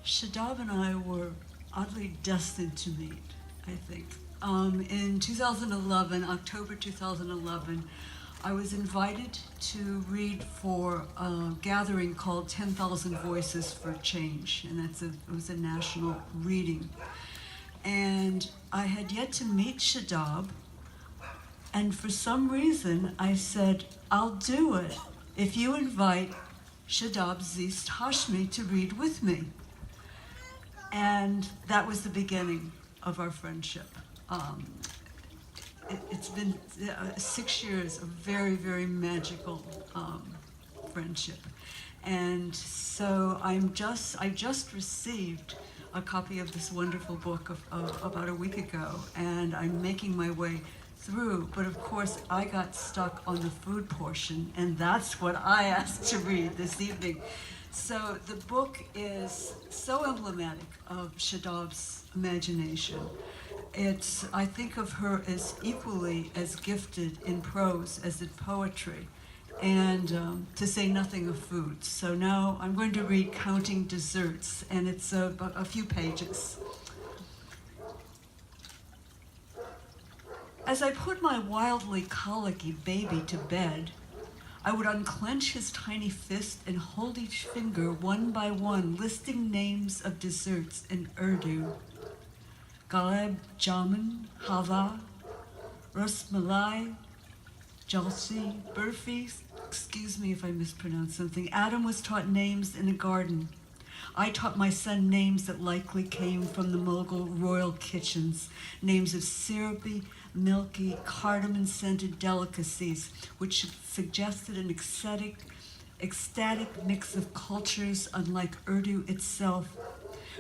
Shadab and I were oddly destined to meet, I think. In 2011, October 2011, I was invited to read for a gathering called 10,000 Voices for Change, and it was a national reading. And I had yet to meet Shadab, and for some reason I said, I'll do it if you invite Shadab Zist Hashmi to read with me. And that was the beginning of our friendship. It's been 6 years of very, very magical friendship. And so I just received a copy of this wonderful book about a week ago, and I'm making my way through, but of course I got stuck on the food portion, and that's what I asked to read this evening. So the book is so emblematic of Shadab's imagination. I think of her as equally as gifted in prose as in poetry, and to say nothing of food. So now I'm going to read Counting Desserts, and it's a few pages. As I put my wildly colicky baby to bed, I would unclench his tiny fist and hold each finger one by one, listing names of desserts in Urdu. Gulab Jamun, Halva, Ras Malai, Jalsi, Burfi. Excuse me if I mispronounce something. Adam was taught names in a garden. I taught my son names that likely came from the Mughal royal kitchens, names of syrupy, milky, cardamom-scented delicacies, which suggested an ecstatic mix of cultures unlike Urdu itself,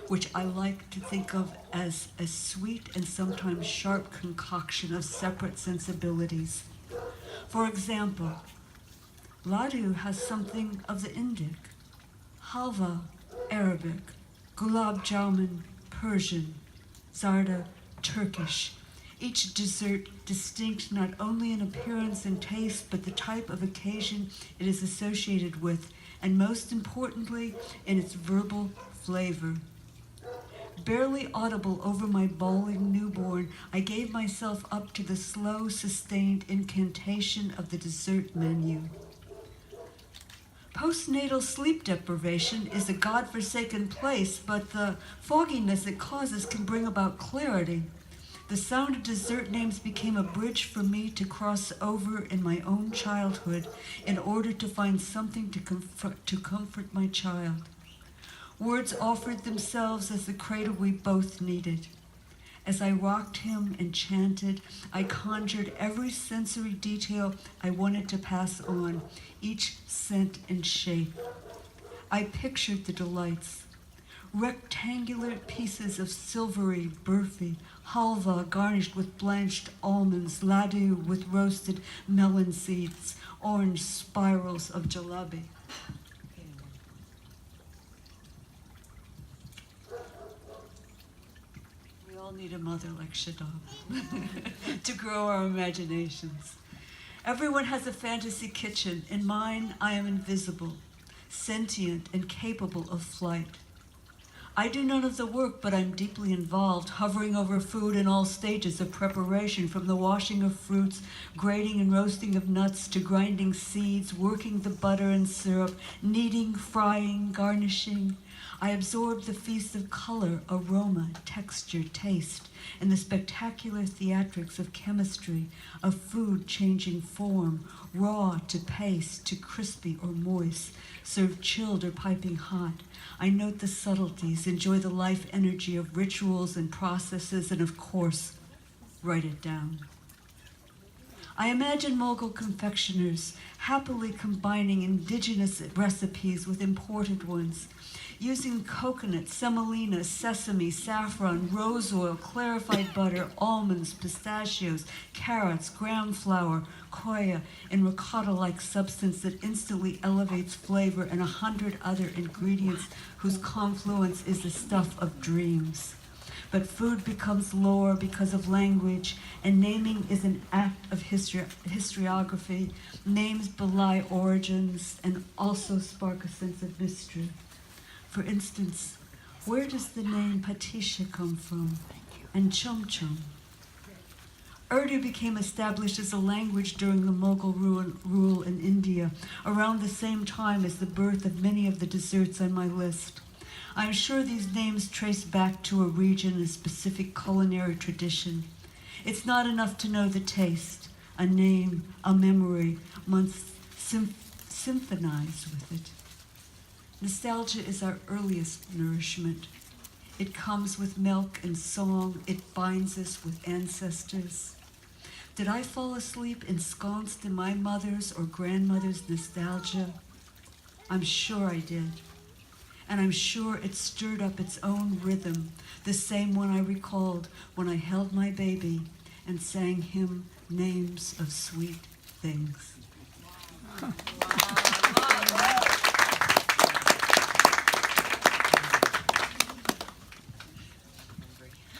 which I like to think of as a sweet and sometimes sharp concoction of separate sensibilities. For example, Laddu has something of the Indic, halva, Arabic, gulab jamun, Persian, zarda, Turkish. Each dessert distinct not only in appearance and taste, but the type of occasion it is associated with, and most importantly, in its verbal flavor. Barely audible over my bawling newborn, I gave myself up to the slow, sustained incantation of the dessert menu. Postnatal sleep deprivation is a godforsaken place, but the fogginess it causes can bring about clarity. The sound of dessert names became a bridge for me to cross over in my own childhood in order to find something to comfort my child. Words offered themselves as the cradle we both needed. As I rocked him and chanted, I conjured every sensory detail I wanted to pass on, each scent and shape. I pictured the delights. Rectangular pieces of silvery burfi, halva garnished with blanched almonds, laddu with roasted melon seeds, orange spirals of jalebi. We all need a mother like Shadab to grow our imaginations. Everyone has a fantasy kitchen. In mine, I am invisible, sentient, and capable of flight. I do none of the work, but I'm deeply involved, hovering over food in all stages of preparation, from the washing of fruits, grating and roasting of nuts, to grinding seeds, working the butter and syrup, kneading, frying, garnishing. I absorb the feast of color, aroma, texture, taste, and the spectacular theatrics of chemistry, of food changing form, raw to paste, to crispy or moist, served chilled or piping hot. I note the subtleties, enjoy the life energy of rituals and processes, and of course, write it down. I imagine Mughal confectioners happily combining indigenous recipes with imported ones, using coconut, semolina, sesame, saffron, rose oil, clarified butter, almonds, pistachios, carrots, gram flour, koya, and ricotta-like substance that instantly elevates flavor, and 100 other ingredients whose confluence is the stuff of dreams. But food becomes lore because of language, and naming is an act of historiography. Names belie origins and also spark a sense of mystery. For instance, Where does the name Patisha come from? And Chum Chum? Urdu became established as a language during the Mughal rule in India, around the same time as the birth of many of the desserts on my list. I'm sure these names trace back to a region, a specific culinary tradition. It's not enough to know the taste, a name, a memory must symphonize with it. Nostalgia is our earliest nourishment. It comes with milk and song. It binds us with ancestors. Did I fall asleep ensconced in my mother's or grandmother's nostalgia? I'm sure I did. And I'm sure it stirred up its own rhythm, the same one I recalled when I held my baby and sang him names of sweet things.